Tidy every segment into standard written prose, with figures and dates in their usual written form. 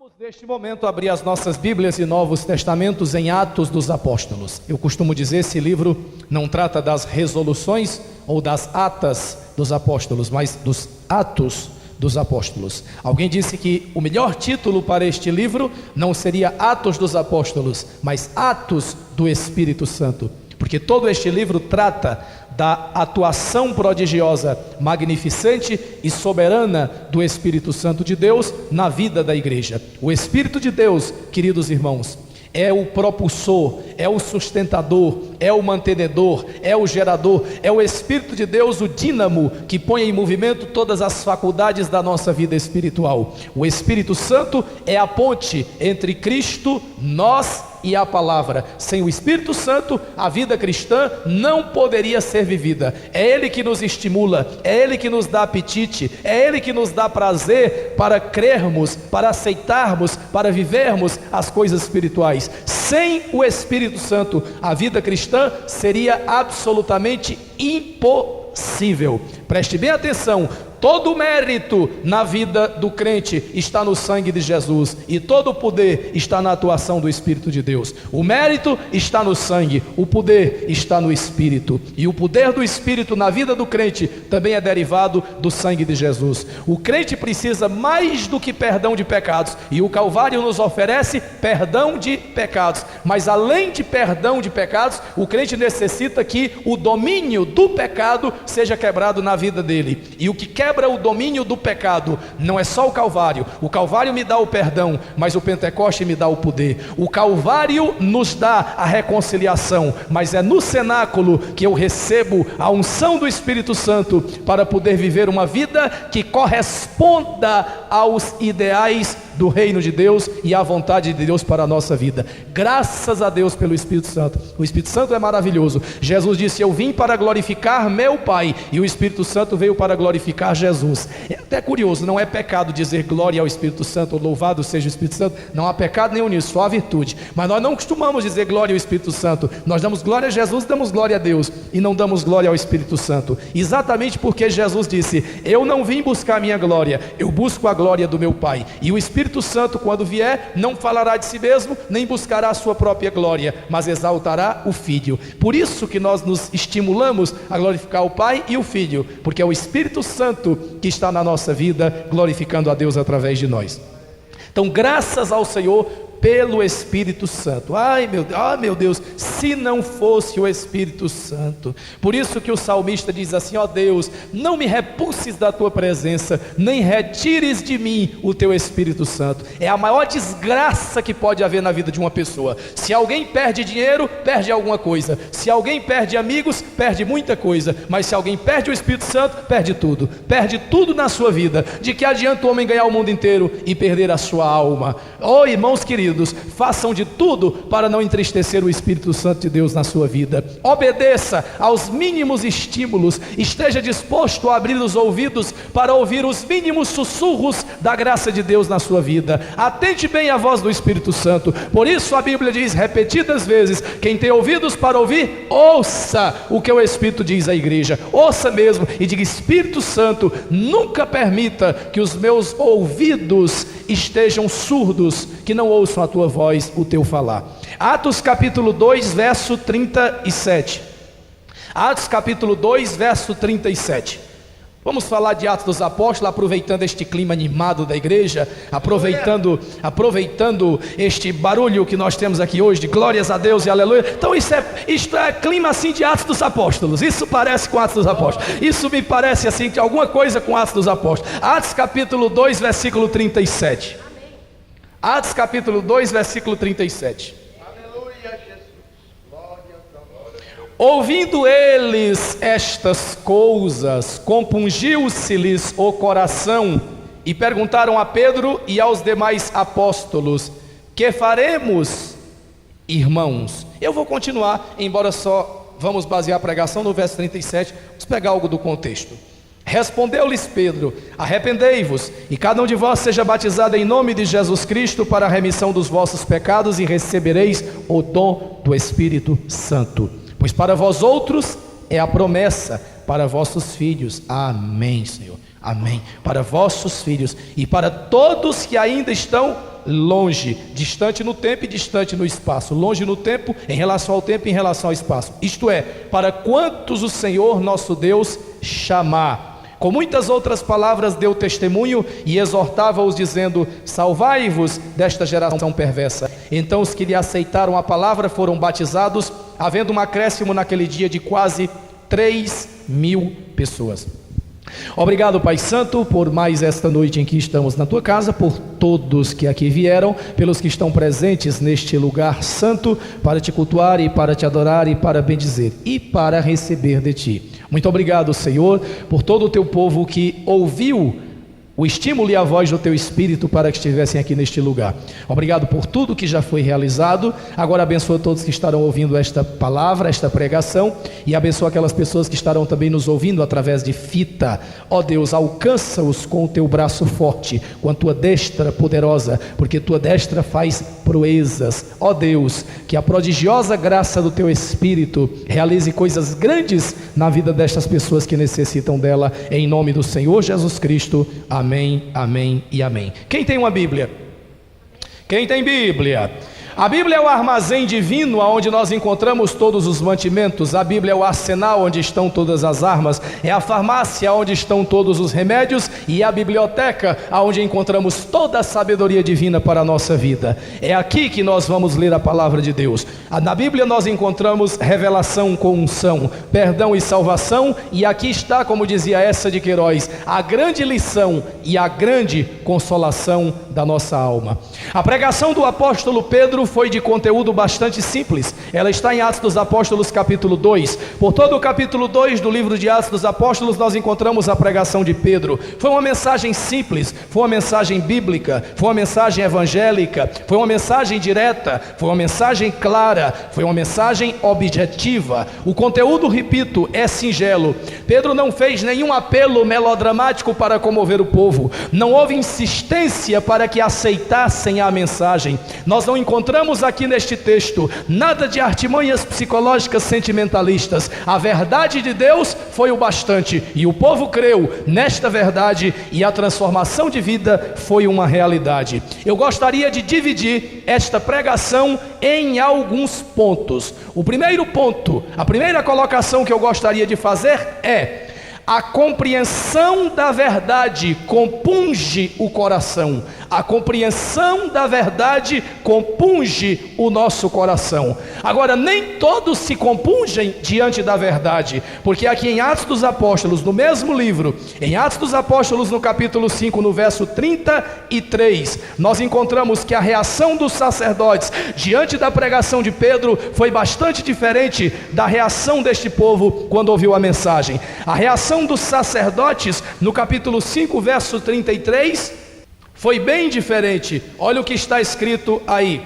Vamos neste momento abrir as nossas Bíblias e Novos Testamentos em Atos dos Apóstolos. Eu costumo dizer, esse livro não trata das resoluções ou das atas dos apóstolos, mas dos atos dos apóstolos. Alguém disse que o melhor título para este livro não seria Atos dos Apóstolos, mas Atos do Espírito Santo, porque todo este livro trata da atuação prodigiosa, magnificente e soberana do Espírito Santo de Deus na vida da igreja. O Espírito de Deus, queridos irmãos, é o propulsor, é o sustentador, é o mantenedor, é o gerador, é o Espírito de Deus, o dínamo que põe em movimento todas as faculdades da nossa vida espiritual. O Espírito Santo é a ponte entre Cristo, nós e a palavra. Sem o Espírito Santo, a vida cristã não poderia ser vivida. É Ele que nos estimula, é Ele que nos dá apetite, é Ele que nos dá prazer para crermos, para aceitarmos, para vivermos as coisas espirituais. Sem o Espírito Santo, a vida cristã seria absolutamente impossível. Preste bem atenção. Todo o mérito na vida do crente está no sangue de Jesus, e todo o poder está na atuação do Espírito de Deus. O mérito está no sangue, o poder está no Espírito, e o poder do Espírito na vida do crente também é derivado do sangue de Jesus. O crente precisa mais do que perdão de pecados, e o Calvário nos oferece perdão de pecados, mas além de perdão de pecados, o crente necessita que o domínio do pecado seja quebrado na vida dele, e o que quebra o domínio do pecado não é só o Calvário me dá o perdão, mas o Pentecoste me dá o poder. O Calvário nos dá a reconciliação, mas é no cenáculo que eu recebo a unção do Espírito Santo para poder viver uma vida que corresponda aos ideais do reino de Deus e à vontade de Deus para a nossa vida. Graças a Deus pelo Espírito Santo. O Espírito Santo é maravilhoso. Jesus disse: eu vim para glorificar meu Pai, e o Espírito Santo veio para glorificar Jesus. É até curioso, não é pecado dizer glória ao Espírito Santo, ou louvado seja o Espírito Santo, não há pecado nenhum nisso, só há virtude. Mas nós não costumamos dizer glória ao Espírito Santo. Nós damos glória a Jesus, damos glória a Deus, e não damos glória ao Espírito Santo, exatamente porque Jesus disse: eu não vim buscar a minha glória, eu busco a glória do meu Pai. E o Espírito Santo, quando vier, não falará de si mesmo, nem buscará a sua própria glória, mas exaltará o Filho. Por isso que nós nos estimulamos a glorificar o Pai e o Filho, porque é o Espírito Santo que está na nossa vida, glorificando a Deus através de nós. Então, graças ao Senhor pelo Espírito Santo. Ai meu Deus, se não fosse o Espírito Santo. Por isso que o salmista diz assim: ó Deus, não me repulses da tua presença, nem retires de mim o teu Espírito Santo. É a maior desgraça que pode haver na vida de uma pessoa. Se alguém perde dinheiro, perde alguma coisa. Se alguém perde amigos, perde muita coisa. Mas se alguém perde o Espírito Santo, perde tudo na sua vida. De que adianta o homem ganhar o mundo inteiro e perder a sua alma? Oh, irmãos queridos, façam de tudo para não entristecer o Espírito Santo de Deus na sua vida. Obedeça aos mínimos estímulos, esteja disposto a abrir os ouvidos para ouvir os mínimos sussurros da graça de Deus na sua vida. Atente bem à voz do Espírito Santo. Por isso a Bíblia diz repetidas vezes: quem tem ouvidos para ouvir, ouça o que o Espírito diz à igreja. Ouça mesmo e diga: Espírito Santo, nunca permita que os meus ouvidos estejam surdos, que não ouçam a tua voz, o teu falar. Atos capítulo 2, verso 37. Atos capítulo 2, verso 37. Vamos falar de Atos dos Apóstolos, aproveitando este clima animado da igreja, aproveitando este barulho que nós temos aqui hoje, de glórias a Deus e aleluia. Então isto é clima assim de Atos dos Apóstolos. Isso parece com Atos dos Apóstolos. Isso me parece assim, de alguma coisa com Atos dos Apóstolos. Atos capítulo 2, versículo 37. Atos capítulo 2, versículo 37. Ouvindo eles estas coisas, compungiu-se-lhes o coração, e perguntaram a Pedro e aos demais apóstolos: que faremos, irmãos? Eu vou continuar, embora só vamos basear a pregação no verso 37, vamos pegar algo do contexto. Respondeu-lhes Pedro: arrependei-vos, e cada um de vós seja batizado em nome de Jesus Cristo para a remissão dos vossos pecados, e recebereis o dom do Espírito Santo. Pois para vós outros é a promessa, para vossos filhos. Amém, Senhor. Amém. Para vossos filhos e para todos que ainda estão longe, distante no tempo e distante no espaço, longe no tempo em relação ao tempo e em relação ao espaço, isto é, para quantos o Senhor nosso Deus chamar. Com muitas outras palavras deu testemunho e exortava-os dizendo: salvai-vos desta geração perversa. Então os que lhe aceitaram a palavra foram batizados, havendo um acréscimo naquele dia de quase 3.000 pessoas. Obrigado, Pai Santo, por mais esta noite em que estamos na Tua casa, por todos que aqui vieram, pelos que estão presentes neste lugar santo, para Te cultuar e para Te adorar e para bendizer e para receber de Ti. Muito obrigado, Senhor, por todo o Teu povo que ouviu o estímulo e a voz do Teu Espírito para que estivessem aqui neste lugar. Obrigado por tudo que já foi realizado. Agora abençoa todos que estarão ouvindo esta palavra, esta pregação, e abençoa aquelas pessoas que estarão também nos ouvindo através de fita. Ó Deus, alcança-os com o Teu braço forte, com a Tua destra poderosa, porque Tua destra faz proezas. Ó Deus, que a prodigiosa graça do Teu Espírito realize coisas grandes na vida destas pessoas que necessitam dela, em nome do Senhor Jesus Cristo. Amém, amém e amém. Quem tem uma Bíblia? Quem tem Bíblia? A Bíblia é o armazém divino onde nós encontramos todos os mantimentos. A Bíblia é o arsenal onde estão todas as armas. É a farmácia onde estão todos os remédios. E é a biblioteca onde encontramos toda a sabedoria divina para a nossa vida. É aqui que nós vamos ler a palavra de Deus. Na Bíblia nós encontramos revelação com unção, perdão e salvação. E aqui está, como dizia essa de Queiroz, a grande lição e a grande consolação da nossa alma. A pregação do apóstolo Pedro foi de conteúdo bastante simples. Ela está em Atos dos Apóstolos capítulo 2. Por todo o capítulo 2 do livro de Atos dos Apóstolos nós encontramos a pregação de Pedro. Foi uma mensagem simples, foi uma mensagem bíblica, foi uma mensagem evangélica, foi uma mensagem direta, foi uma mensagem clara, foi uma mensagem objetiva. O conteúdo, repito, é singelo. Pedro não fez nenhum apelo melodramático para comover o povo. Não houve insistência para que aceitassem a mensagem. Nós não encontramos aqui neste texto nada de artimanhas psicológicas sentimentalistas. A verdade de Deus foi o bastante e o povo creu nesta verdade e a transformação de vida foi uma realidade. Eu gostaria de dividir esta pregação em alguns pontos. O primeiro ponto, a primeira colocação que eu gostaria de fazer é: a compreensão da verdade compunge o coração. A compreensão da verdade compunge o nosso coração. Agora, nem todos se compungem diante da verdade, porque aqui em Atos dos Apóstolos, no mesmo livro, em Atos dos Apóstolos, no capítulo 5, no verso 33, nós encontramos que a reação dos sacerdotes diante da pregação de Pedro foi bastante diferente da reação deste povo quando ouviu a mensagem. A reação dos sacerdotes, no capítulo 5, verso 33, foi bem diferente. Olha o que está escrito aí: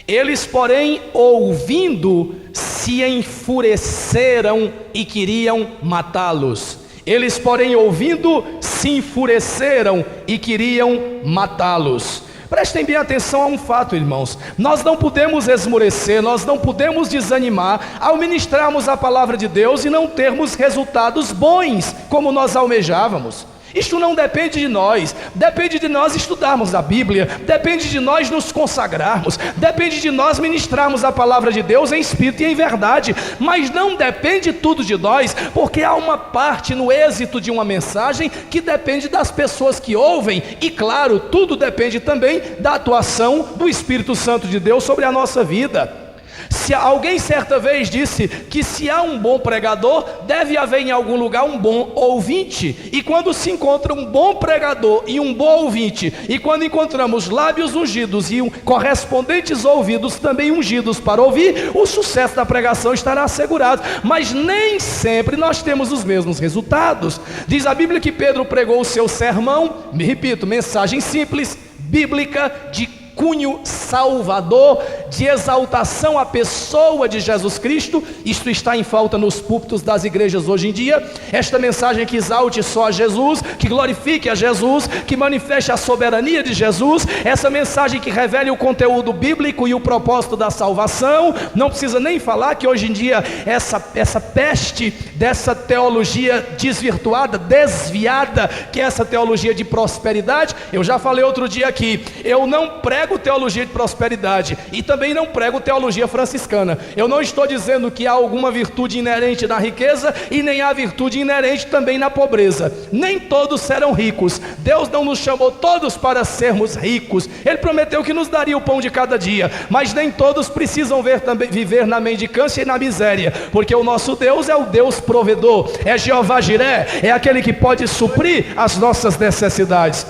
eles, porém, ouvindo, se enfureceram e queriam matá-los. Eles, porém, ouvindo, se enfureceram e queriam matá-los. Prestem bem atenção a um fato, irmãos. Nós não podemos esmorecer, nós não podemos desanimar ao ministrarmos a palavra de Deus e não termos resultados bons como nós almejávamos. Isto não depende de nós, depende de nós estudarmos a Bíblia, depende de nós nos consagrarmos, depende de nós ministrarmos a palavra de Deus em espírito e em verdade, mas não depende tudo de nós, porque há uma parte no êxito de uma mensagem que depende das pessoas que ouvem, e claro, tudo depende também da atuação do Espírito Santo de Deus sobre a nossa vida. Se alguém certa vez disse que se há um bom pregador, deve haver em algum lugar um bom ouvinte. E quando se encontra um bom pregador e um bom ouvinte, e quando encontramos lábios ungidos e correspondentes ouvidos também ungidos para ouvir, o sucesso da pregação estará assegurado. Mas nem sempre nós temos os mesmos resultados. Diz a Bíblia que Pedro pregou o seu sermão, me repito, mensagem simples, bíblica, de cunho salvador, de exaltação à pessoa de Jesus Cristo. Isto está em falta nos púlpitos das igrejas hoje em dia. Esta mensagem que exalte só a Jesus, que glorifique a Jesus, que manifeste a soberania de Jesus, essa mensagem que revele o conteúdo bíblico e o propósito da salvação. Não precisa nem falar que hoje em dia essa peste dessa teologia desvirtuada, desviada, que é essa teologia de prosperidade. Eu já falei outro dia aqui, eu não prego teologia de prosperidade e também não prego teologia franciscana. Eu não estou dizendo que há alguma virtude inerente na riqueza e nem há virtude inerente também na pobreza. Nem todos serão ricos. Deus não nos chamou todos para sermos ricos. Ele prometeu que nos daria o pão de cada dia, mas nem todos precisam viver na mendicância e na miséria, porque o nosso Deus é o Deus provedor, é Jeová Jiré, é aquele que pode suprir as nossas necessidades.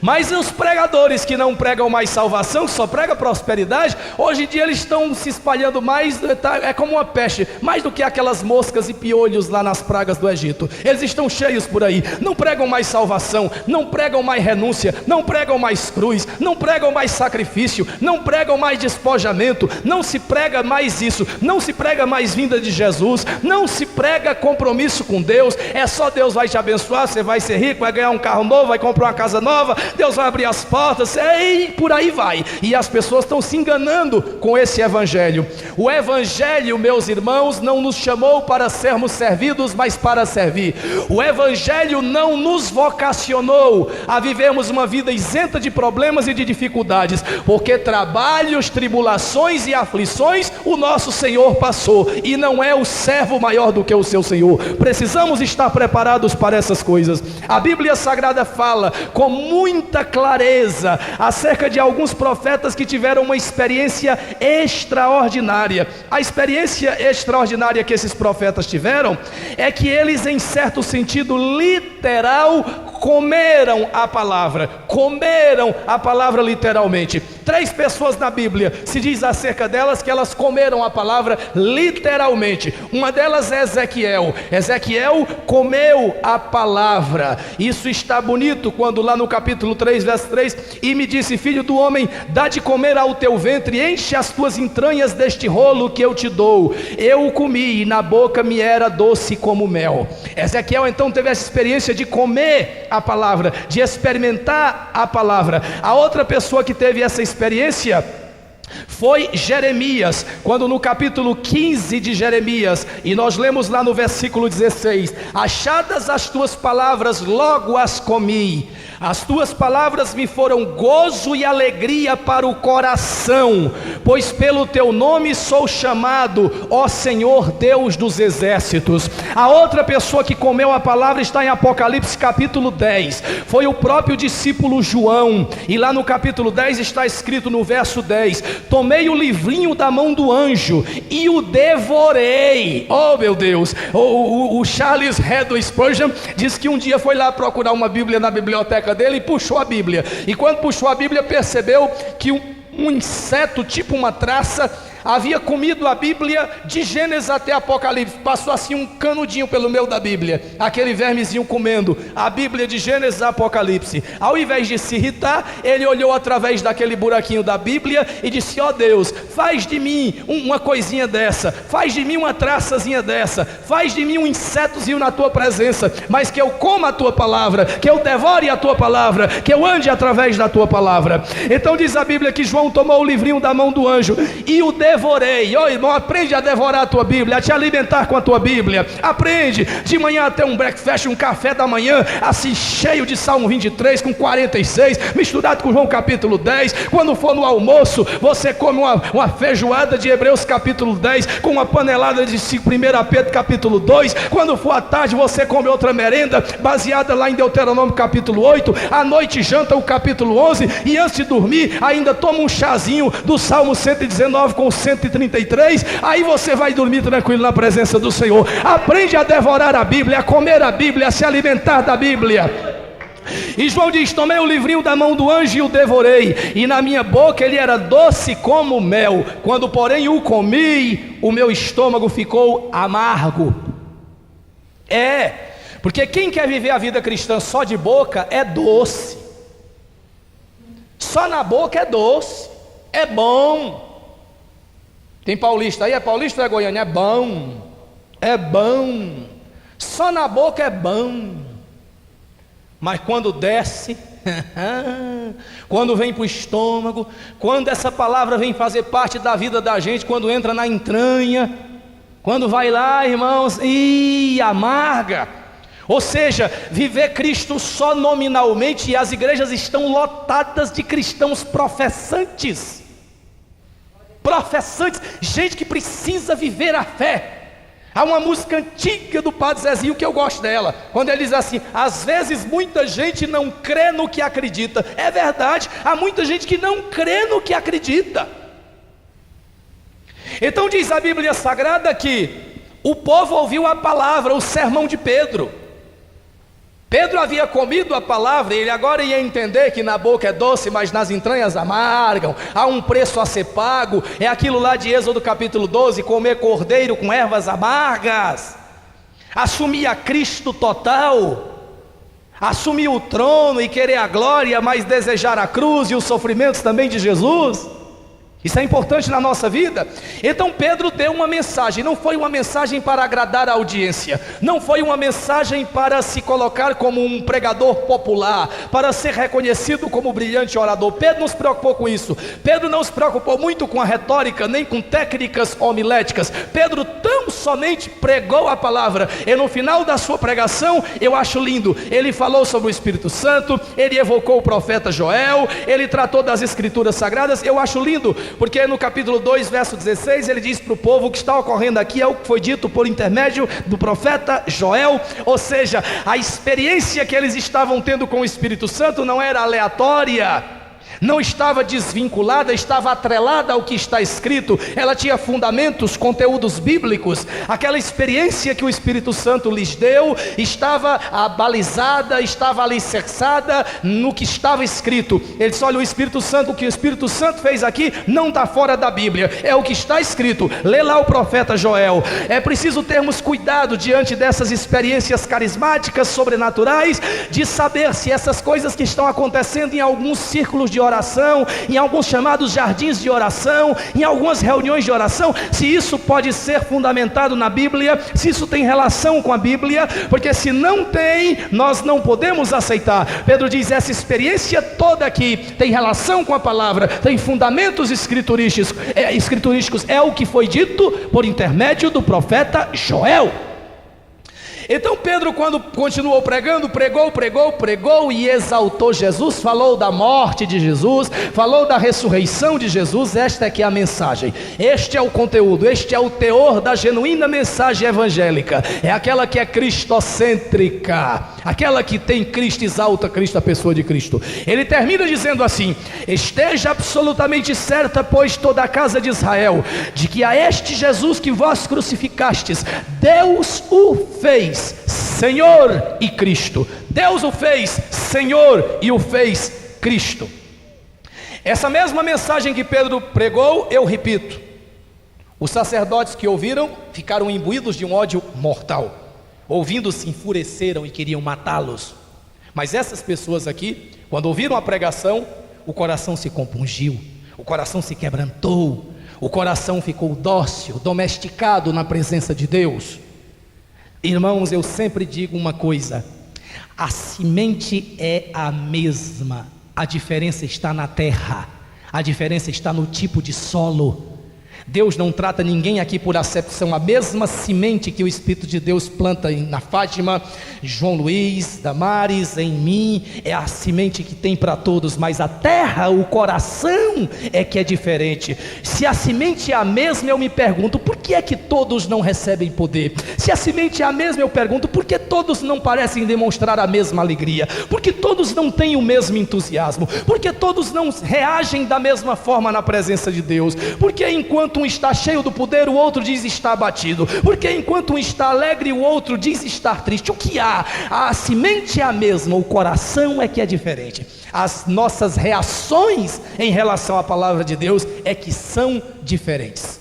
Mas os pregadores que não pregam mais salvação, que só pregam prosperidade, hoje em dia eles estão se espalhando mais, é como uma peste, mais do que aquelas moscas e piolhos lá nas pragas do Egito. Eles estão cheios por aí, não pregam mais salvação, não pregam mais renúncia, não pregam mais cruz, não pregam mais sacrifício, não pregam mais despojamento, não se prega mais isso, não se prega mais vinda de Jesus, não se prega compromisso com Deus. É só Deus vai te abençoar, você vai ser rico, vai ganhar um carro novo, vai comprar uma casa nova, Deus vai abrir as portas, e por aí vai. E as pessoas estão se enganando com esse evangelho. O evangelho, meus irmãos, não nos chamou para sermos servidos, mas para servir. O evangelho não nos vocacionou a vivermos uma vida isenta de problemas e de dificuldades, porque trabalhos, tribulações e aflições o nosso Senhor passou, e não é o servo maior do que o seu Senhor. Precisamos estar preparados para essas coisas. A Bíblia Sagrada fala com muita clareza acerca de alguns profetas que tiveram uma experiência extraordinária. A experiência extraordinária que esses profetas tiveram é que eles, em certo sentido literal, comeram a palavra literalmente. 3 pessoas na Bíblia se diz acerca delas que elas comeram a palavra literalmente. Uma delas é Ezequiel. Ezequiel comeu a palavra. Isso está bonito quando lá no capítulo 3, verso 3, e me disse: filho do homem, dá de comer ao teu ventre, enche as tuas entranhas deste rolo que eu te dou. Eu o comi e na boca me era doce como mel. Ezequiel então teve essa experiência de comer a palavra, de experimentar a palavra. A outra pessoa que teve essa experiência foi Jeremias, quando no capítulo 15 de Jeremias, e nós lemos lá no versículo 16: achadas as tuas palavras, logo as comi. As tuas palavras me foram gozo e alegria para o coração, pois pelo teu nome sou chamado, ó Senhor Deus dos exércitos. A outra pessoa que comeu a palavra está em Apocalipse capítulo 10, foi o próprio discípulo João, e lá no capítulo 10 está escrito no verso 10: tomei o livrinho da mão do anjo e o devorei. Oh meu Deus, o Charles Haddon Spurgeon diz que um dia foi lá procurar uma Bíblia na biblioteca dele e puxou a Bíblia, e quando puxou a Bíblia percebeu que um inseto, tipo uma traça, havia comido a Bíblia de Gênesis até Apocalipse. Passou assim um canudinho pelo meio da Bíblia, aquele vermezinho comendo a Bíblia de Gênesis a Apocalipse. Ao invés de se irritar, ele olhou através daquele buraquinho da Bíblia e disse: ó Deus, faz de mim uma coisinha dessa, faz de mim uma traçazinha dessa, faz de mim um insetozinho na tua presença, mas que eu coma a tua palavra, que eu devore a tua palavra, que eu ande através da tua palavra. Então diz a Bíblia que João tomou o livrinho da mão do anjo e o devorei. Ô irmão, aprende a devorar a tua Bíblia, a te alimentar com a tua Bíblia. Aprende de manhã até um breakfast, um café da manhã, assim cheio de Salmo 23 com 46, misturado com João capítulo 10. Quando for no almoço, você come uma feijoada de Hebreus capítulo 10 com uma panelada de 1 Pedro capítulo 2. Quando for à tarde, você come outra merenda baseada lá em Deuteronômio capítulo 8. À noite janta o capítulo 11 e antes de dormir ainda toma um chazinho do Salmo 119 com 133, aí você vai dormir tranquilo na presença do Senhor. Aprende a devorar a Bíblia, a comer a Bíblia, a se alimentar da Bíblia. E João diz: tomei o livrinho da mão do anjo e o devorei, e na minha boca ele era doce como mel. Quando porém o comi, o meu estômago ficou amargo. Porque quem quer viver a vida cristã só de boca é doce, só na boca é doce, é bom, Tem paulista aí, é paulista ou é goiano? É bom, é bom, só na boca é bom, mas quando desce, quando vem para o estômago, quando essa palavra vem fazer parte da vida da gente, quando entra na entranha, quando vai lá, irmãos, e amarga. Ou seja, viver Cristo só nominalmente, e as igrejas estão lotadas de cristãos professantes, gente que precisa viver a fé. Há uma música antiga do Padre Zezinho que eu gosto dela, quando ele diz assim: às vezes muita gente não crê no que acredita. É verdade, há muita gente que não crê no que acredita. Então diz a Bíblia Sagrada que o povo ouviu a palavra, o sermão de Pedro. Pedro havia comido a palavra, e ele agora ia entender que na boca é doce, mas nas entranhas amargam. Há um preço a ser pago. É aquilo lá de Êxodo capítulo 12, comer cordeiro com ervas amargas. Assumir a Cristo total, assumir o trono e querer a glória, mas desejar a cruz e os sofrimentos também de Jesus. Isso é importante na nossa vida. Então Pedro deu uma mensagem, não foi uma mensagem para agradar a audiência, não foi uma mensagem para se colocar como um pregador popular, para ser reconhecido como brilhante orador. Pedro não se preocupou com isso. Pedro não se preocupou muito com a retórica, nem com técnicas homiléticas. Pedro tão somente pregou a palavra, e no final da sua pregação, eu acho lindo, ele falou sobre o Espírito Santo, ele evocou o profeta Joel, ele tratou das escrituras sagradas. Eu acho lindo, porque no capítulo 2, verso 16, ele diz para o povo: o que está ocorrendo aqui é o que foi dito por intermédio do profeta Joel. Ou seja, a experiência que eles estavam tendo com o Espírito Santo não era aleatória, não estava desvinculada, estava atrelada ao que está escrito. Ela tinha fundamentos, conteúdos bíblicos. Aquela experiência que o Espírito Santo lhes deu estava abalizada, estava alicerçada no que estava escrito. Ele disse: olha, o Espírito Santo, o que o Espírito Santo fez aqui não está fora da Bíblia, é o que está escrito. Lê lá o profeta Joel. É preciso termos cuidado diante dessas experiências carismáticas, sobrenaturais, de saber se essas coisas que estão acontecendo em alguns círculos de oração, em alguns chamados jardins de oração, em algumas reuniões de oração, se isso pode ser fundamentado na Bíblia, se isso tem relação com a Bíblia, porque se não tem, nós não podemos aceitar. Pedro diz: essa experiência toda aqui tem relação com a palavra, tem fundamentos escriturísticos, é o que foi dito por intermédio do profeta Joel. Então Pedro, quando continuou pregando, pregou e exaltou Jesus, falou da morte de Jesus, falou da ressurreição de Jesus. Esta é que é a mensagem, este é o conteúdo, este é o teor da genuína mensagem evangélica. É aquela que é cristocêntrica, aquela que tem Cristo, exalta Cristo, a pessoa de Cristo. Ele termina dizendo assim: esteja absolutamente certa, pois, toda a casa de Israel, de que a este Jesus que vós crucificastes, Deus o fez Senhor e Cristo. Deus o fez Senhor e o fez Cristo. Essa mesma mensagem que Pedro pregou, eu repito. Os sacerdotes que ouviram ficaram imbuídos de um ódio mortal. Ouvindo, se enfureceram e queriam matá-los. Mas essas pessoas aqui, quando ouviram a pregação, o coração se compungiu, o coração se quebrantou, o coração ficou dócil, domesticado na presença de Deus. Irmãos, eu sempre digo uma coisa: a semente é a mesma, a diferença está na terra, a diferença está no tipo de solo. Deus não trata ninguém aqui por acepção. A mesma semente que o Espírito de Deus planta na Fátima, João Luiz, Damares, em mim, é a semente que tem para todos, mas a terra, o coração é que é diferente. Se a semente é a mesma, eu me pergunto, por que é que todos não recebem poder? Se a semente é a mesma, eu pergunto, por que todos não parecem demonstrar a mesma alegria? Por que todos não têm o mesmo entusiasmo? Por que todos não reagem da mesma forma na presença de Deus? Porque enquanto um está cheio do poder, o outro diz estar abatido. Porque enquanto um está alegre, o outro diz estar triste. O que há? A semente é a mesma, o coração é que é diferente. As nossas reações em relação à palavra de Deus é que são diferentes.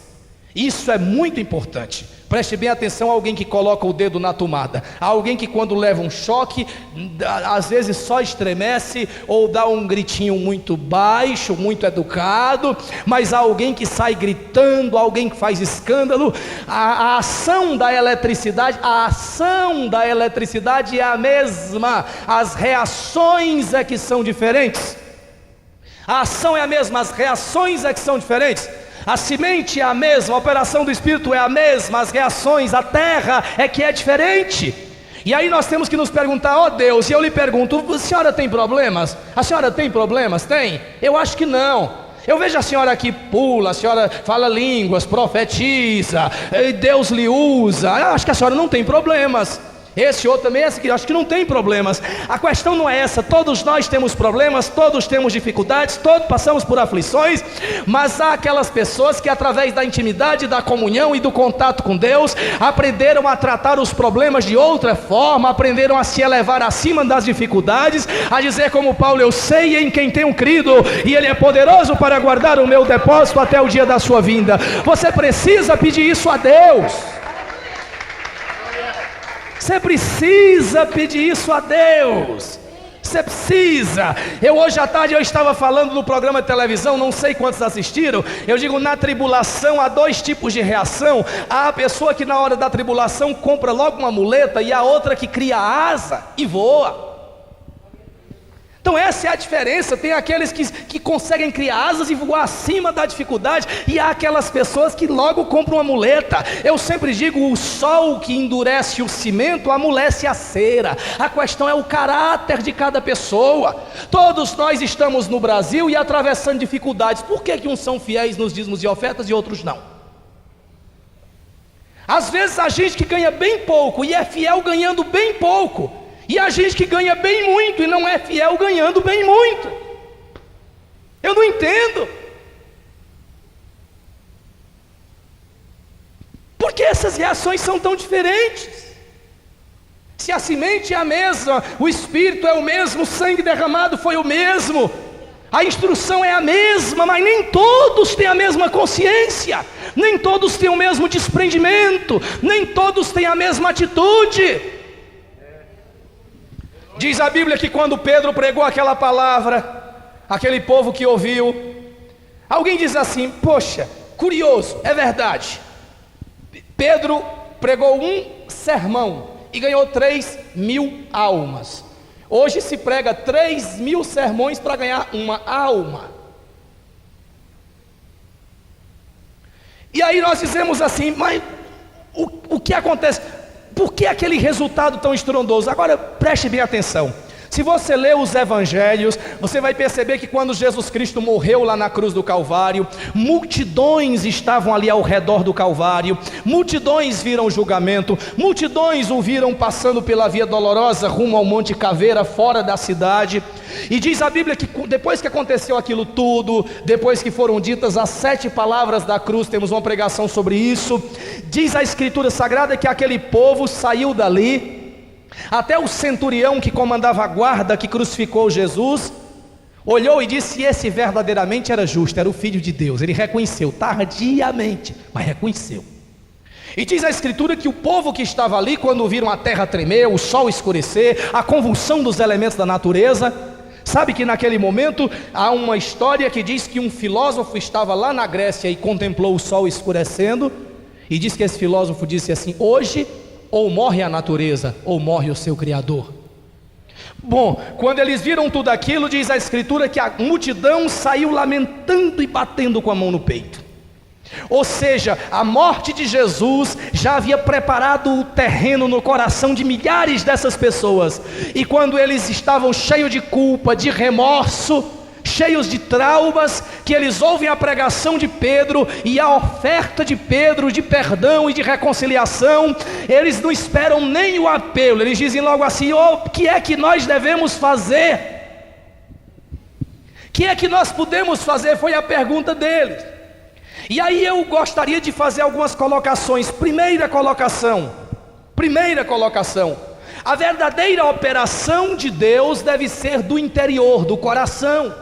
Isso é muito importante. Preste bem atenção a alguém que coloca o dedo na tomada, a alguém que quando leva um choque, às vezes só estremece ou dá um gritinho muito baixo, muito educado, mas há alguém que sai gritando, alguém que faz escândalo. A ação da eletricidade é a mesma, as reações é que são diferentes. A ação é a mesma, as reações é que são diferentes. A semente é a mesma, a operação do Espírito é a mesma, as reações, a terra é que é diferente. E aí nós temos que nos perguntar, ó Deus, e eu lhe pergunto, a senhora tem problemas? A senhora tem problemas? Tem? Eu acho que não. Eu vejo a senhora aqui pula, a senhora fala línguas, profetiza, Deus lhe usa. Eu acho que a senhora não tem problemas. Esse outro também, esse aqui, acho que não tem problemas. A questão não é essa, todos nós temos problemas, todos temos dificuldades, todos passamos por aflições, mas há aquelas pessoas que através da intimidade, da comunhão e do contato com Deus, aprenderam a tratar os problemas de outra forma, aprenderam a se elevar acima das dificuldades, a dizer como Paulo, eu sei em quem tenho crido, e Ele é poderoso para guardar o meu depósito até o dia da sua vinda. Você precisa pedir isso a Deus. Você precisa pedir isso a Deus. Você precisa. Hoje à tarde eu estava falando no programa de televisão, não sei quantos assistiram. Eu digo, na tribulação há dois tipos de reação. Há a pessoa que na hora da tribulação compra logo uma muleta, e a outra que cria asa e voa. Então essa é a diferença. Tem aqueles que conseguem criar asas e voar acima da dificuldade, e há aquelas pessoas que logo compram uma muleta. Eu sempre digo, o sol que endurece o cimento amolece a cera. A questão é o caráter de cada pessoa. Todos nós estamos no Brasil e atravessando dificuldades. Por que uns são fiéis nos dízimos e ofertas e outros não? Às vezes a gente que ganha bem pouco e é fiel ganhando bem pouco, e a gente que ganha bem muito e não é fiel ganhando bem muito. Eu não entendo. Por que essas reações são tão diferentes? Se a semente é a mesma, o Espírito é o mesmo, o sangue derramado foi o mesmo, a instrução é a mesma, mas nem todos têm a mesma consciência, nem todos têm o mesmo desprendimento, nem todos têm a mesma atitude. Diz a Bíblia que quando Pedro pregou aquela palavra, aquele povo que ouviu, alguém diz assim, poxa, curioso, é verdade, Pedro pregou um sermão e ganhou 3.000 almas. Hoje se prega 3.000 sermões para ganhar uma alma. E aí nós dizemos assim, mas o que acontece? Por que aquele resultado tão estrondoso? Agora preste bem atenção. Se você ler os evangelhos, você vai perceber que quando Jesus Cristo morreu lá na cruz do Calvário, multidões estavam ali ao redor do Calvário, multidões viram o julgamento, multidões o viram passando pela via dolorosa rumo ao Monte Caveira, fora da cidade. E diz a Bíblia que depois que aconteceu aquilo tudo, depois que foram ditas as 7 palavras da cruz, temos uma pregação sobre isso, diz a Escritura Sagrada que aquele povo saiu dali. Até o centurião que comandava a guarda que crucificou Jesus olhou e disse: esse verdadeiramente era justo, era o Filho de Deus. Ele reconheceu, tardiamente, mas reconheceu. E diz a Escritura que o povo que estava ali, quando viram a terra tremer, o sol escurecer, a convulsão dos elementos da natureza, sabe que naquele momento há uma história que diz que um filósofo estava lá na Grécia e contemplou o sol escurecendo, e diz que esse filósofo disse assim: hoje ou morre a natureza, ou morre o seu Criador. Bom, quando eles viram tudo aquilo, diz a Escritura que a multidão saiu lamentando e batendo com a mão no peito. Ou seja, a morte de Jesus já havia preparado o terreno no coração de milhares dessas pessoas. E quando eles estavam cheios de culpa, de remorso, cheios de traumas, que eles ouvem a pregação de Pedro e a oferta de Pedro de perdão e de reconciliação, eles não esperam nem o apelo, eles dizem logo assim: o que é que nós devemos fazer? O que é que nós podemos fazer? Foi a pergunta deles. E aí eu gostaria de fazer algumas colocações. Primeira colocação, a verdadeira operação de Deus deve ser do interior, do coração.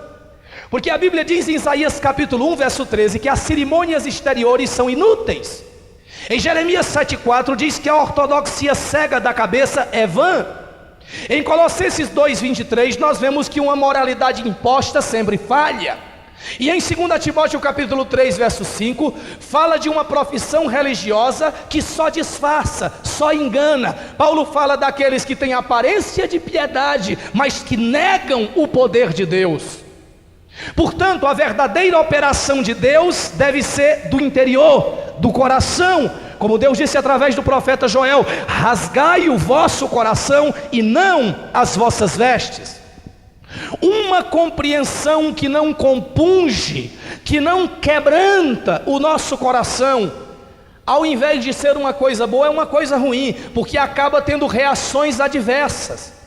Porque a Bíblia diz em Isaías capítulo 1, verso 13, que as cerimônias exteriores são inúteis. Em Jeremias 7,4 diz que a ortodoxia cega da cabeça é vã. Em Colossenses 2,23 nós vemos que uma moralidade imposta sempre falha. E em 2 Timóteo capítulo 3, verso 5, fala de uma profissão religiosa que só disfarça, só engana. Paulo fala daqueles que têm aparência de piedade, mas que negam o poder de Deus. Portanto, a verdadeira operação de Deus deve ser do interior, do coração, como Deus disse através do profeta Joel: rasgai o vosso coração e não as vossas vestes. Uma compreensão que não compunge, que não quebranta o nosso coração, ao invés de ser uma coisa boa, é uma coisa ruim, porque acaba tendo reações adversas.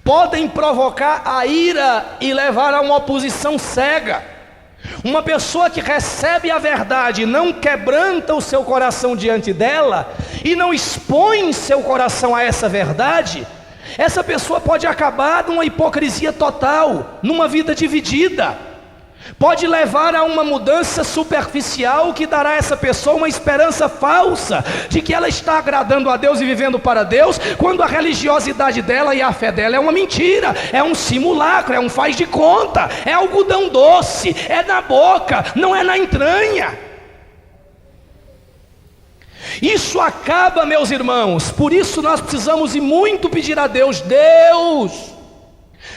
Podem provocar a ira e levar a uma oposição cega. Uma pessoa que recebe a verdade e não quebranta o seu coração diante dela, e não expõe seu coração a essa verdade, essa pessoa pode acabar numa hipocrisia total, numa vida dividida. Pode levar a uma mudança superficial que dará a essa pessoa uma esperança falsa de que ela está agradando a Deus e vivendo para Deus, quando a religiosidade dela e a fé dela é uma mentira, é um simulacro, é um faz de conta, é algodão doce, é na boca, não é na entranha. Isso acaba, meus irmãos. Por isso nós precisamos e muito pedir a Deus: Deus,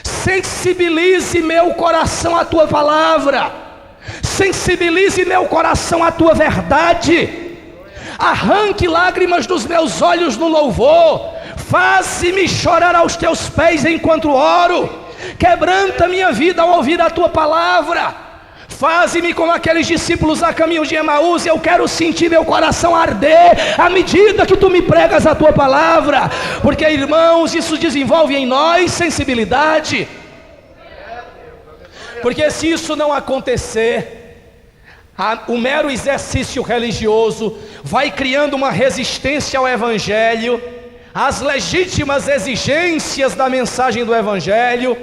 sensibilize meu coração à tua palavra, sensibilize meu coração à tua verdade, arranque lágrimas dos meus olhos no louvor, faze-me chorar aos teus pés enquanto oro, quebranta minha vida ao ouvir a tua palavra. Faze-me como aqueles discípulos a caminho de Emaús. Eu quero sentir meu coração arder à medida que tu me pregas a tua palavra, porque, irmãos, isso desenvolve em nós sensibilidade. Porque se isso não acontecer, o mero exercício religioso vai criando uma resistência ao Evangelho, às legítimas exigências da mensagem do Evangelho.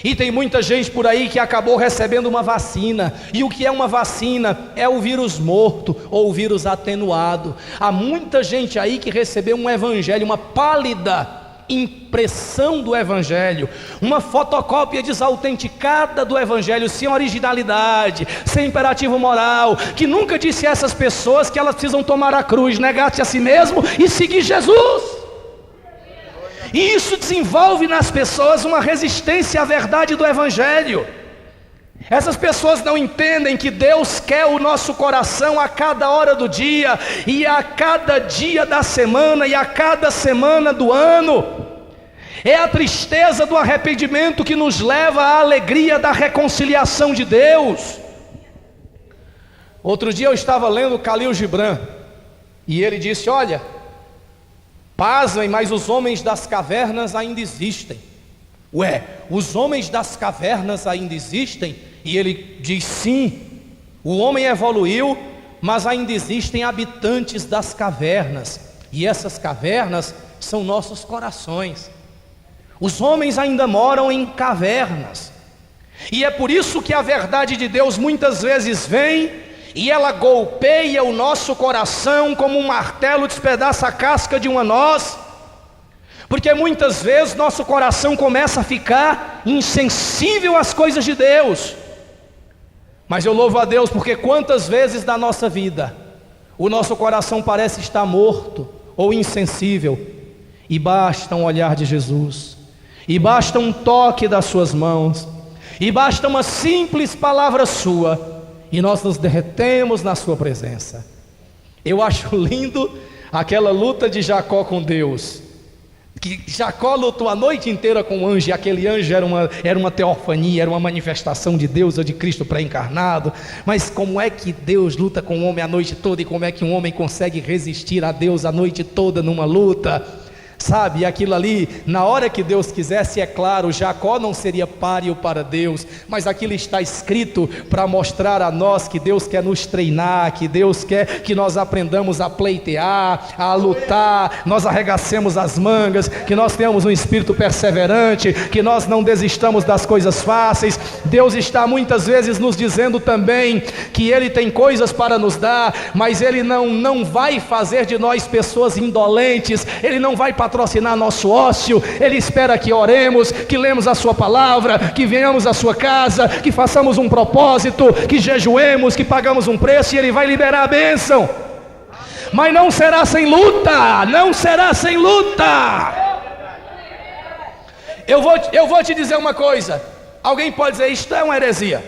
E tem muita gente por aí que acabou recebendo uma vacina. E o que é uma vacina? É o vírus morto ou o vírus atenuado. Há muita gente aí que recebeu um evangelho, uma pálida impressão do evangelho, uma fotocópia desautenticada do evangelho, sem originalidade, sem imperativo moral, que nunca disse a essas pessoas que elas precisam tomar a cruz, negar-se a si mesmo e seguir Jesus. E isso desenvolve nas pessoas uma resistência à verdade do Evangelho. Essas pessoas não entendem que Deus quer o nosso coração a cada hora do dia, e a cada dia da semana, e a cada semana do ano. É a tristeza do arrependimento que nos leva à alegria da reconciliação de Deus. Outro dia eu estava lendo Khalil Gibran, e ele disse: olha, pasmem, mas os homens das cavernas ainda existem. Ué, os homens das cavernas ainda existem? E ele diz: sim, o homem evoluiu, mas ainda existem habitantes das cavernas, e essas cavernas são nossos corações. Os homens ainda moram em cavernas, e é por isso que a verdade de Deus muitas vezes vem e ela golpeia o nosso coração como um martelo despedaça a casca de uma noz, porque muitas vezes nosso coração começa a ficar insensível às coisas de Deus. Mas eu louvo a Deus, porque quantas vezes na nossa vida o nosso coração parece estar morto ou insensível, e basta um olhar de Jesus, e basta um toque das suas mãos, e basta uma simples palavra sua, e nós nos derretemos na sua presença. Eu acho lindo aquela luta de Jacó com Deus, que Jacó lutou a noite inteira com o anjo, e aquele anjo era uma teofania, era uma manifestação de Deus ou de Cristo pré-encarnado. Mas como é que Deus luta com o homem a noite toda, e como é que um homem consegue resistir a Deus a noite toda numa luta? Sabe, aquilo ali, na hora que Deus quisesse, é claro, Jacó não seria páreo para Deus, mas aquilo está escrito para mostrar a nós que Deus quer nos treinar, que Deus quer que nós aprendamos a pleitear, a lutar, nós arregacemos as mangas, que nós tenhamos um espírito perseverante, que nós não desistamos das coisas fáceis. Deus está muitas vezes nos dizendo também que Ele tem coisas para nos dar, mas Ele não vai fazer de nós pessoas indolentes, Ele não vai patrocinar nosso ócio, Ele espera que oremos, que lemos a sua palavra, que venhamos à sua casa, que façamos um propósito, que jejuemos, que pagamos um preço, e Ele vai liberar a bênção. Mas não será sem luta, não será sem luta. Eu vou te dizer uma coisa. Alguém pode dizer, isto é uma heresia.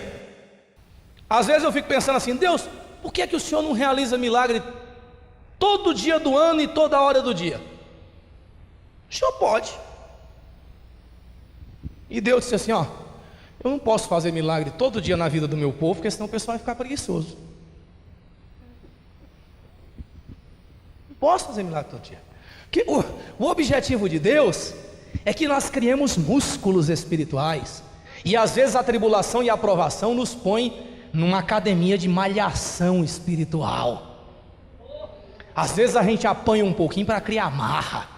Às vezes eu fico pensando assim, Deus, por que é que o Senhor não realiza milagre todo dia do ano e toda hora do dia? O Senhor pode. E Deus disse assim, ó, eu não posso fazer milagre todo dia na vida do meu povo, porque senão o pessoal vai ficar preguiçoso. Não posso fazer milagre todo dia. Porque o objetivo de Deus é que nós criemos músculos espirituais. E às vezes a tribulação e a provação nos põe numa academia de malhação espiritual. Às vezes a gente apanha um pouquinho para criar marra,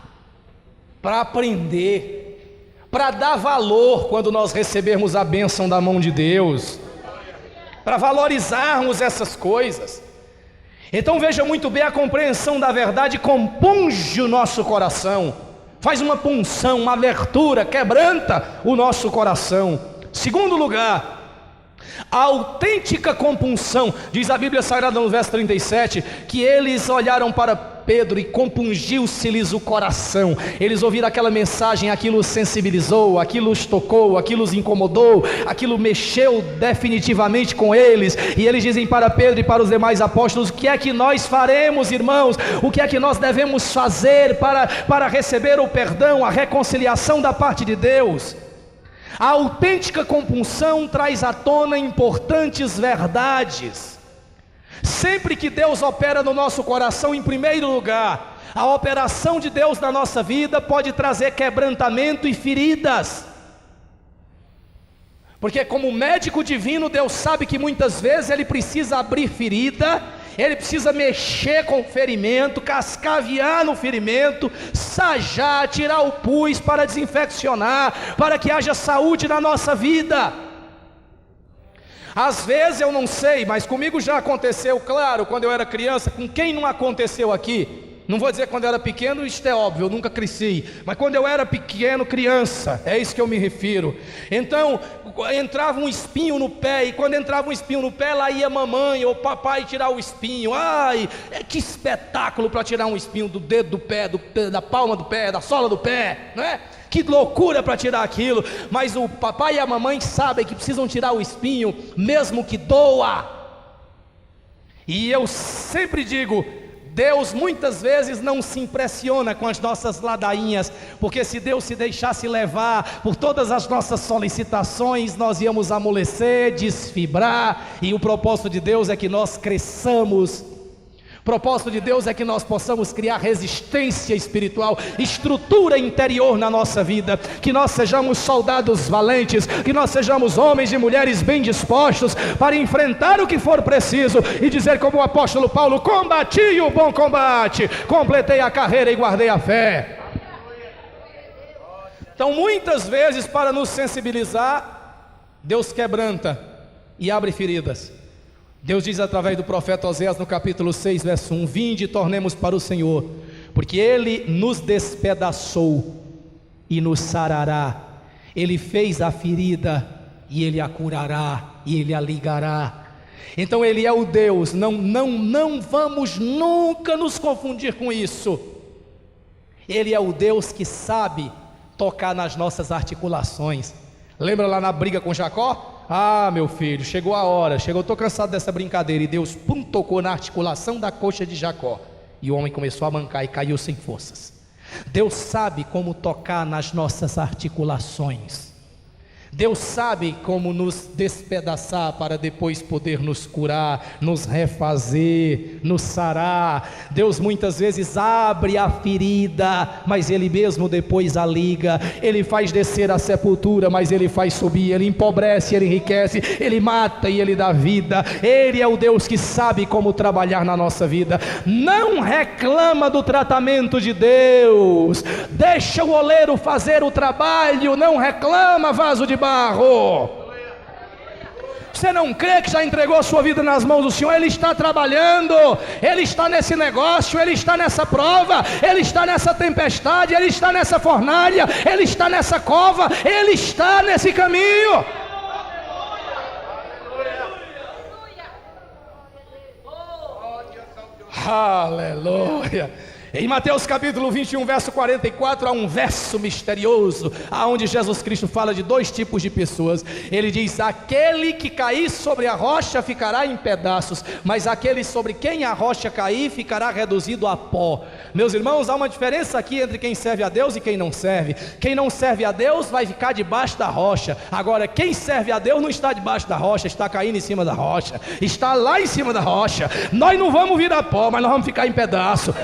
para aprender, para dar valor quando nós recebermos a bênção da mão de Deus, para valorizarmos essas coisas. Então veja muito bem, a compreensão da verdade compunge o nosso coração, faz uma punção, uma abertura, quebranta o nosso coração. Segundo lugar, a autêntica compunção, diz a Bíblia Sagrada no verso 37, que eles olharam para Pedro e compungiu-se-lhes o coração. Eles ouviram aquela mensagem, aquilo os sensibilizou, aquilo os tocou, aquilo os incomodou, aquilo mexeu definitivamente com eles. E eles dizem para Pedro e para os demais apóstolos, o que é que nós faremos, irmãos? O que é que nós devemos fazer para receber o perdão, a reconciliação da parte de Deus? A autêntica compunção traz à tona importantes verdades. Sempre que Deus opera no nosso coração, em primeiro lugar, a operação de Deus na nossa vida pode trazer quebrantamento e feridas. Porque como médico divino, Deus sabe que muitas vezes Ele precisa abrir ferida, Ele precisa mexer com o ferimento, cascavear no ferimento, sajar, tirar o pus para desinfeccionar, para que haja saúde na nossa vida. Às vezes eu não sei, mas comigo já aconteceu, claro, quando eu era criança. Com quem não aconteceu aqui? Não vou dizer quando eu era pequeno, isto é óbvio, eu nunca cresci, mas quando eu era pequeno, criança, é isso que eu me refiro. Então, entrava um espinho no pé, e quando entrava um espinho no pé, lá ia a mamãe ou papai tirar o espinho. Ai, que espetáculo para tirar um espinho do dedo do pé, da palma do pé, da sola do pé, não é? Que loucura para tirar aquilo, mas o papai e a mamãe sabem que precisam tirar o espinho, mesmo que doa. E eu sempre digo, Deus muitas vezes não se impressiona com as nossas ladainhas, porque se Deus se deixasse levar por todas as nossas solicitações, nós íamos amolecer, desfibrar, e o propósito de Deus é que nós cresçamos. O propósito de Deus é que nós possamos criar resistência espiritual, estrutura interior na nossa vida, que nós sejamos soldados valentes, que nós sejamos homens e mulheres bem dispostos para enfrentar o que for preciso e dizer como o apóstolo Paulo: combati o bom combate, completei a carreira e guardei a fé. Então muitas vezes, para nos sensibilizar, Deus quebranta e abre feridas. Deus diz através do profeta Oséias no capítulo 6, verso 1: vinde e tornemos para o Senhor, porque Ele nos despedaçou e nos sarará, Ele fez a ferida e Ele a curará, e Ele a ligará. Então Ele é o Deus, não vamos nunca nos confundir com isso. Ele é o Deus que sabe tocar nas nossas articulações. Lembra lá na briga com Jacó? Ah, meu filho, chegou a hora, estou cansado dessa brincadeira. E Deus tocou na articulação da coxa de Jacó, e o homem começou a mancar e caiu sem forças. Deus sabe como tocar nas nossas articulações. Deus sabe como nos despedaçar para depois poder nos curar, nos refazer, nos sarar. Deus muitas vezes abre a ferida, mas Ele mesmo depois a liga. Ele faz descer a sepultura, mas Ele faz subir. Ele empobrece, Ele enriquece. Ele mata e Ele dá vida. Ele é o Deus que sabe como trabalhar na nossa vida. Não reclama do tratamento de Deus. Deixa o oleiro fazer o trabalho. Não reclama, vaso de barro. Você não crê que já entregou a sua vida nas mãos do Senhor? Ele está trabalhando, Ele está nesse negócio, Ele está nessa prova, Ele está nessa tempestade, Ele está nessa fornalha, Ele está nessa cova, Ele está nesse caminho. Aleluia. Em Mateus capítulo 21, verso 44, há um verso misterioso, aonde Jesus Cristo fala de dois tipos de pessoas. Ele diz: aquele que cair sobre a rocha ficará em pedaços, mas aquele sobre quem a rocha cair ficará reduzido a pó. Meus irmãos, há uma diferença aqui entre quem serve a Deus e quem não serve. Quem não serve a Deus vai ficar debaixo da rocha. Agora, quem serve a Deus não está debaixo da rocha, está caindo em cima da rocha, está lá em cima da rocha. Nós não vamos virar pó, mas nós vamos ficar em pedaço.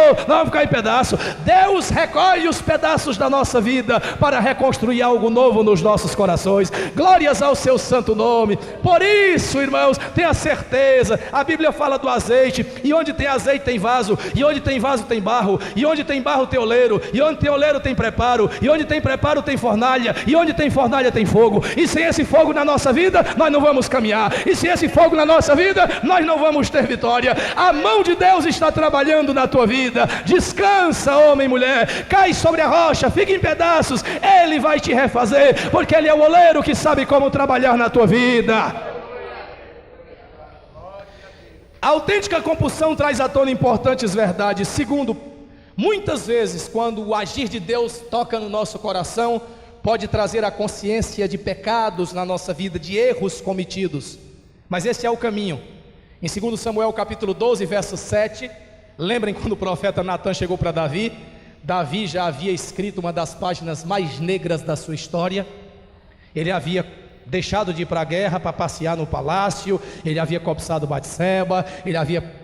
Nós vamos ficar em pedaço. Deus recolhe os pedaços da nossa vida para reconstruir algo novo nos nossos corações. Glórias ao seu santo nome. Por isso, irmãos, tenha certeza, a Bíblia fala do azeite, e onde tem azeite tem vaso, e onde tem vaso tem barro, e onde tem barro tem oleiro, e onde tem oleiro tem preparo, e onde tem preparo tem fornalha, e onde tem fornalha tem fogo. E sem esse fogo na nossa vida nós não vamos caminhar, e sem esse fogo na nossa vida nós não vamos ter vitória. A mão de Deus está trabalhando na tua vida. Descansa, homem e mulher, cai sobre a rocha, fica em pedaços, Ele vai te refazer, porque Ele é o oleiro que sabe como trabalhar na tua vida. A autêntica compulsão traz à tona importantes verdades. Segundo, muitas vezes quando o agir de Deus toca no nosso coração, pode trazer a consciência de pecados na nossa vida, de erros cometidos, mas esse é o caminho. Em 2 Samuel capítulo 12, verso 7, lembrem quando o profeta Natan chegou para Davi? Davi já havia escrito uma das páginas mais negras da sua história. Ele havia deixado de ir para a guerra para passear no palácio, ele havia cobiçado Batseba, ele havia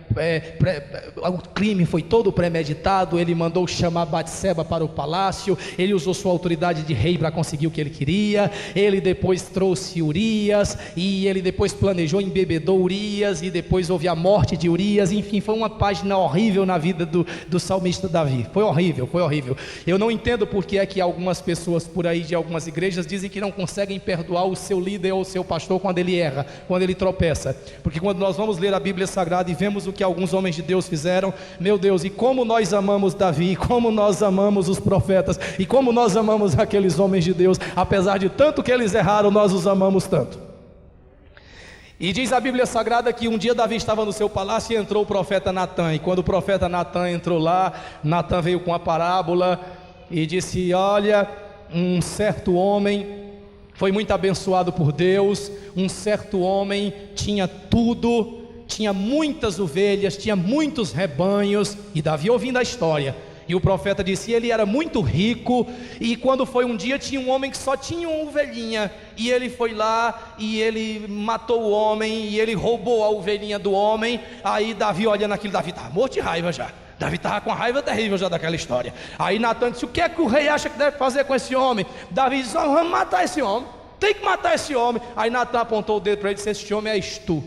o crime foi todo premeditado. Ele mandou chamar Batseba para o palácio, ele usou sua autoridade de rei para conseguir o que ele queria. Ele depois trouxe Urias, e ele depois planejou, embebedou Urias, e depois houve a morte de Urias. Enfim, foi uma página horrível na vida do salmista Davi. Foi horrível, foi horrível. Eu não entendo porque é que algumas pessoas por aí de algumas igrejas dizem que não conseguem perdoar o seu líder ou o seu pastor quando ele erra, quando ele tropeça. Porque quando nós vamos ler a Bíblia Sagrada e vemos o que alguns homens de Deus fizeram, meu Deus, e como nós amamos Davi, como nós amamos os profetas, e como nós amamos aqueles homens de Deus. Apesar de tanto que eles erraram, nós os amamos tanto. E diz a Bíblia Sagrada que um dia Davi estava no seu palácio e entrou o profeta Natan. E quando o profeta Natan entrou lá, Natan veio com a parábola e disse: olha, um certo homem foi muito abençoado por Deus. Um certo homem tinha tudo, tinha muitas ovelhas, tinha muitos rebanhos. E Davi ouvindo a história, e o profeta disse: ele era muito rico, e quando foi um dia, tinha um homem que só tinha uma ovelhinha, e ele foi lá, e ele matou o homem, e ele roubou a ovelhinha do homem. Aí Davi olhando aquilo, Davi estava morto de raiva já, Davi estava com a raiva terrível já daquela história. Aí Natan disse: o que é que o rei acha que deve fazer com esse homem? Davi disse: vamos matar esse homem, tem que matar esse homem. Aí Natan apontou o dedo para ele e disse: esse homem és tu.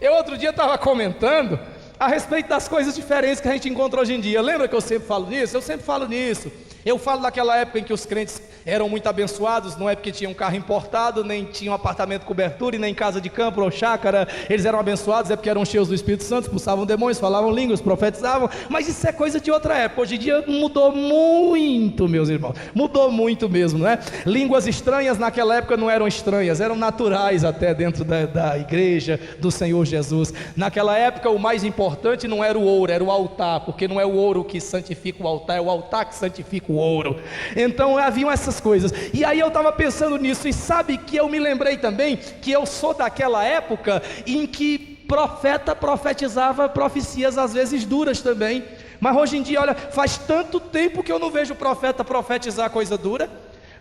Eu outro dia estava comentando a respeito das coisas diferentes que a gente encontra hoje em dia. Lembra que eu sempre falo nisso? Eu sempre falo nisso. Eu falo daquela época em que os crentes eram muito abençoados, não é porque tinham carro importado, nem tinham apartamento cobertura, e nem casa de campo ou chácara. Eles eram abençoados é porque eram cheios do Espírito Santo, expulsavam demônios, falavam línguas, profetizavam. Mas isso é coisa de outra época. Hoje em dia mudou muito, meus irmãos, mudou muito mesmo, não é? Línguas estranhas naquela época não eram estranhas, eram naturais até dentro da igreja do Senhor Jesus. Naquela época o mais importante não era o ouro, era o altar, porque não é o ouro que santifica o altar, é o altar que santifica o ouro. Então haviam essas coisas. E aí eu estava pensando nisso, e sabe que eu me lembrei também que eu sou daquela época em que profeta profetizava profecias às vezes duras também. Mas hoje em dia, olha, faz tanto tempo que eu não vejo profeta profetizar coisa dura.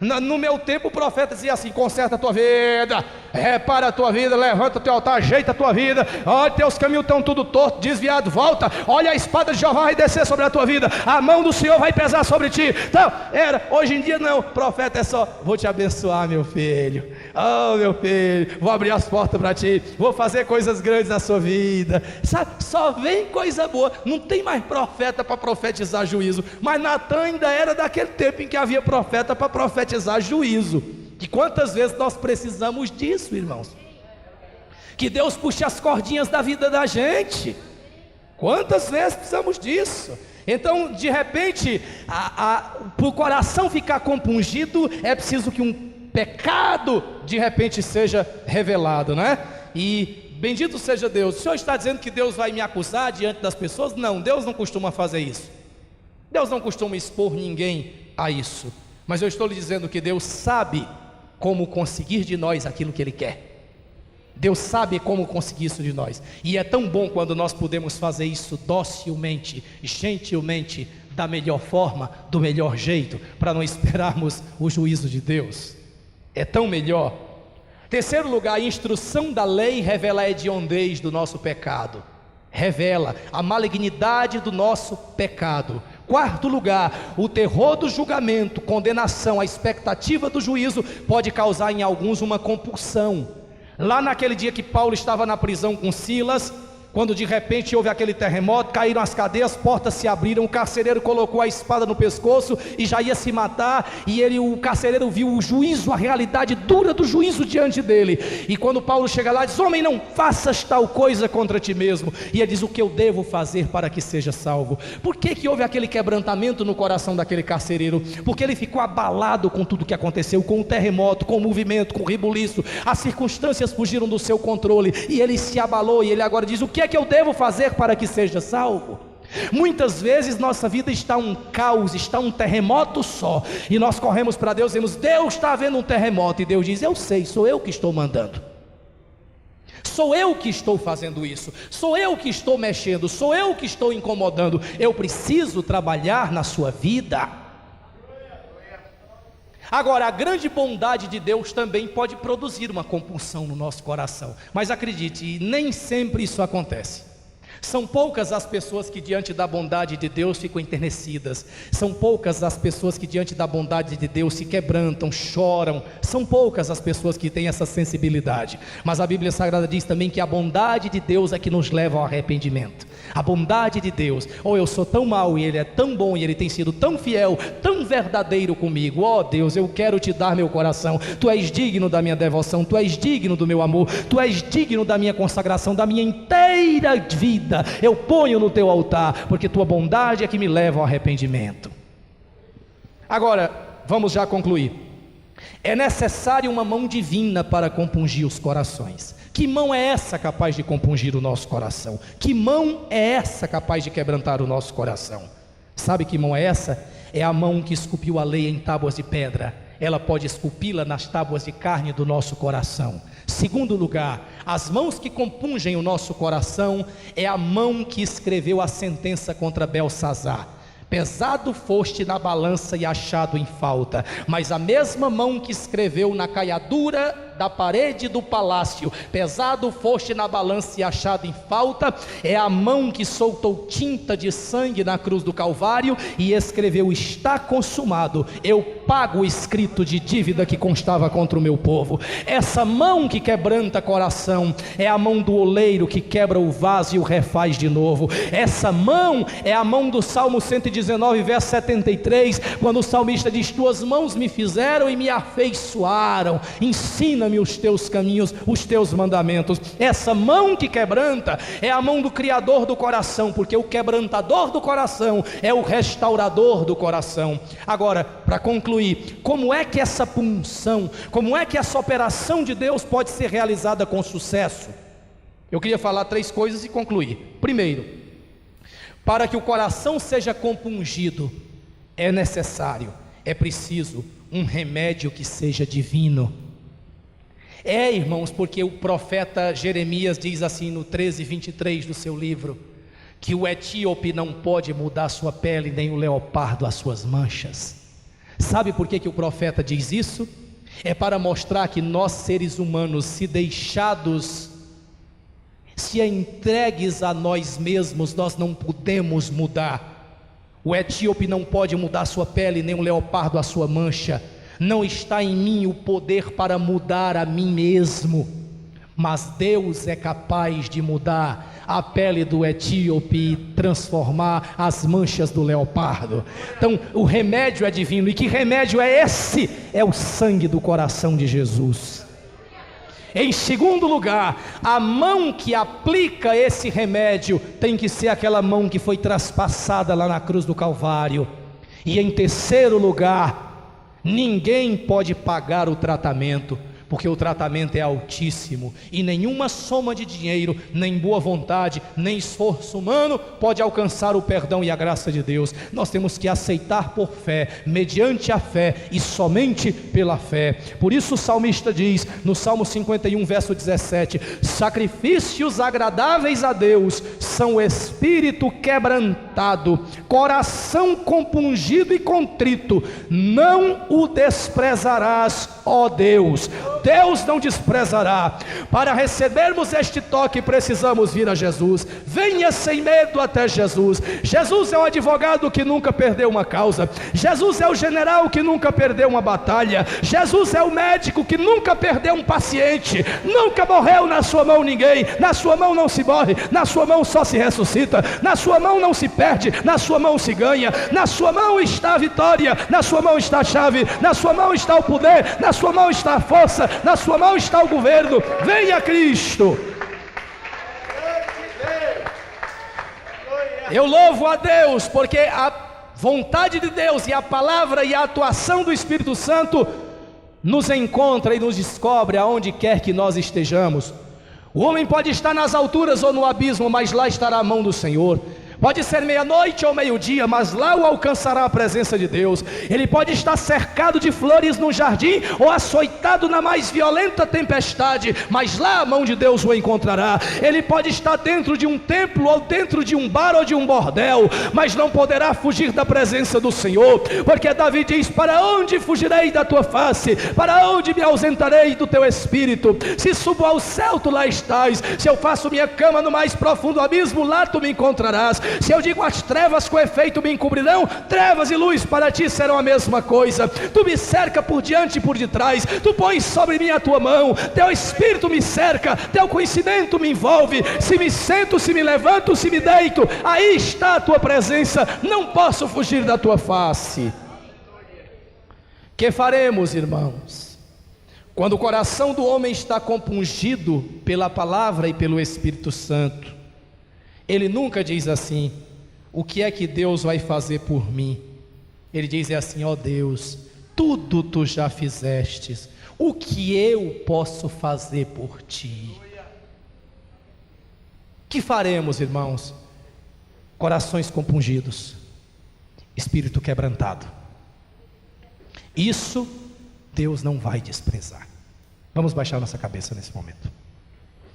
No meu tempo o profeta dizia assim: conserta a tua vida, repara a tua vida, levanta o teu altar, ajeita a tua vida, olha, teus caminhos estão tudo torto, desviado, volta, olha, a espada de Jeová vai descer sobre a tua vida, a mão do Senhor vai pesar sobre ti. Então, hoje em dia não, profeta é só: vou te abençoar, meu filho, oh meu filho, vou abrir as portas para ti, vou fazer coisas grandes na sua vida, sabe? Só vem coisa boa. Não tem mais profeta para profetizar juízo. Mas Natan ainda era daquele tempo em que havia profeta para profetizar juízo. E quantas vezes nós precisamos disso, irmãos? Que Deus puxe as cordinhas da vida da gente. Quantas vezes precisamos disso? Então, de repente, para o coração ficar compungido, é preciso que um pecado de repente seja revelado, né? E bendito seja Deus. O Senhor está dizendo que Deus vai me acusar diante das pessoas? Não, Deus não costuma fazer isso. Deus não costuma expor ninguém a isso. Mas eu estou lhe dizendo que Deus sabe como conseguir de nós aquilo que Ele quer. Deus sabe como conseguir isso de nós. E é tão bom quando nós podemos fazer isso docilmente, gentilmente, da melhor forma, do melhor jeito, para não esperarmos o juízo de Deus. É tão melhor. Terceiro lugar, a instrução da lei revela a hediondez do nosso pecado. Revela a malignidade do nosso pecado. Quarto lugar, o terror do julgamento, condenação, a expectativa do juízo pode causar em alguns uma compulsão. Lá naquele dia que Paulo estava na prisão com Silas, quando de repente houve aquele terremoto, caíram as cadeias, portas se abriram, o carcereiro colocou a espada no pescoço e já ia se matar, e o carcereiro viu o juízo, a realidade dura do juízo diante dele, e quando Paulo chega lá, diz: homem, não faças tal coisa contra ti mesmo, e ele diz: o que eu devo fazer para que seja salvo? Por que houve aquele quebrantamento no coração daquele carcereiro? Porque ele ficou abalado com tudo que aconteceu, com o terremoto, com o movimento, com o rebuliço, as circunstâncias fugiram do seu controle, e ele se abalou, e ele agora diz: o que é que eu devo fazer para que seja salvo? Muitas vezes nossa vida está um caos, está um terremoto só, e nós corremos para Deus e dizemos: Deus, está havendo um terremoto, e Deus diz: eu sei, sou eu que estou mandando, sou eu que estou fazendo isso, sou eu que estou mexendo, sou eu que estou incomodando, eu preciso trabalhar na sua vida. Agora, a grande bondade de Deus também pode produzir uma compulsão no nosso coração, mas acredite, nem sempre isso acontece. São poucas as pessoas que diante da bondade de Deus ficam enternecidas, são poucas as pessoas que diante da bondade de Deus se quebrantam, choram, são poucas as pessoas que têm essa sensibilidade, mas a Bíblia Sagrada diz também que a bondade de Deus é que nos leva ao arrependimento. A bondade de Deus: oh, eu sou tão mau e Ele é tão bom, e Ele tem sido tão fiel, tão verdadeiro comigo. Oh Deus, eu quero te dar meu coração, Tu és digno da minha devoção, Tu és digno do meu amor, Tu és digno da minha consagração, da minha inteira vida, eu ponho no Teu altar, porque Tua bondade é que me leva ao arrependimento. Agora, vamos já concluir. É necessário uma mão divina para compungir os corações. Que mão é essa capaz de compungir o nosso coração? Que mão é essa capaz de quebrantar o nosso coração? Sabe que mão é essa? É a mão que esculpiu a lei em tábuas de pedra. Ela pode esculpi-la nas tábuas de carne do nosso coração. Segundo lugar, as mãos que compungem o nosso coração é a mão que escreveu a sentença contra Belsazar. Pesado foste na balança e achado em falta, mas a mesma mão que escreveu na caiadura da parede do palácio: pesado foste na balança e achado em falta, é a mão que soltou tinta de sangue na cruz do Calvário e escreveu: está consumado, eu pago o escrito de dívida que constava contra o meu povo. Essa mão que quebranta coração é a mão do oleiro que quebra o vaso e o refaz de novo. Essa mão é a mão do Salmo 119, verso 73, quando o salmista diz: tuas mãos me fizeram e me afeiçoaram, ensina-me os teus caminhos, os teus mandamentos. Essa mão que quebranta é a mão do Criador do coração, porque o quebrantador do coração é o restaurador do coração. Agora, para concluir, como é que essa punção, como é que essa operação de Deus pode ser realizada com sucesso? Eu queria falar 3 coisas e concluir. Primeiro, para que o coração seja compungido, é necessário, é preciso um remédio que seja divino. É, irmãos, porque o profeta Jeremias diz assim no 13:23 do seu livro, que o etíope não pode mudar sua pele, nem o leopardo as suas manchas. Sabe por que o profeta diz isso? É para mostrar que nós, seres humanos, se deixados, se entregues a nós mesmos, nós não podemos mudar. O etíope não pode mudar sua pele, nem o leopardo a sua mancha. Não está em mim o poder para mudar a mim mesmo, mas Deus é capaz de mudar a pele do etíope e transformar as manchas do leopardo. Então o remédio é divino. E que remédio é esse? É o sangue do coração de Jesus. Em segundo lugar, a mão que aplica esse remédio tem que ser aquela mão que foi traspassada lá na cruz do Calvário. E em terceiro lugar, ninguém pode pagar o tratamento, porque o tratamento é altíssimo, e nenhuma soma de dinheiro, nem boa vontade, nem esforço humano pode alcançar o perdão e a graça de Deus. Nós temos que aceitar por fé, mediante a fé e somente pela fé. Por isso o salmista diz no Salmo 51 verso 17: sacrifícios agradáveis a Deus são o espírito quebrantado, coração compungido e contrito, não o desprezarás, ó Deus. Deus não desprezará. Para recebermos este toque, precisamos vir a Jesus. Venha sem medo até Jesus. Jesus é o advogado que nunca perdeu uma causa. Jesus é o general que nunca perdeu uma batalha. Jesus é o médico que nunca perdeu um paciente. Nunca morreu na sua mão ninguém. Na sua mão não se morre, na sua mão só se ressuscita. Na sua mão não se perde, na sua mão se ganha. Na sua mão está a vitória, na sua mão está a chave, na sua mão está o poder, na sua mão está a força, na sua mão está o governo. Venha Cristo. Eu louvo a Deus, porque a vontade de Deus e a palavra e a atuação do Espírito Santo nos encontra e nos descobre aonde quer que nós estejamos. O homem pode estar nas alturas ou no abismo, mas lá estará a mão do Senhor. Pode ser meia-noite ou meio-dia, mas lá o alcançará a presença de Deus. Ele pode estar cercado de flores no jardim, ou açoitado na mais violenta tempestade, mas lá a mão de Deus o encontrará. Ele pode estar dentro de um templo, ou dentro de um bar ou de um bordel, mas não poderá fugir da presença do Senhor, porque Davi diz: para onde fugirei da tua face? Para onde me ausentarei do teu espírito? Se subo ao céu, tu lá estás. Se eu faço minha cama no mais profundo abismo, lá tu me encontrarás. Se eu digo as trevas com efeito me encobrirão, trevas e luz para ti serão a mesma coisa. Tu me cerca por diante e por detrás, tu pões sobre mim a tua mão, teu espírito me cerca, teu conhecimento me envolve. Se me sento, se me levanto, se me deito, aí está a tua presença, não posso fugir da tua face. Que faremos, irmãos, quando o coração do homem está compungido pela palavra e pelo Espírito Santo? Ele nunca diz assim: o que é que Deus vai fazer por mim? Ele diz assim: ó Deus, tudo tu já fizestes, o que eu posso fazer por ti? Que faremos, irmãos? Corações compungidos, espírito quebrantado. Isso Deus não vai desprezar. Vamos baixar nossa cabeça nesse momento.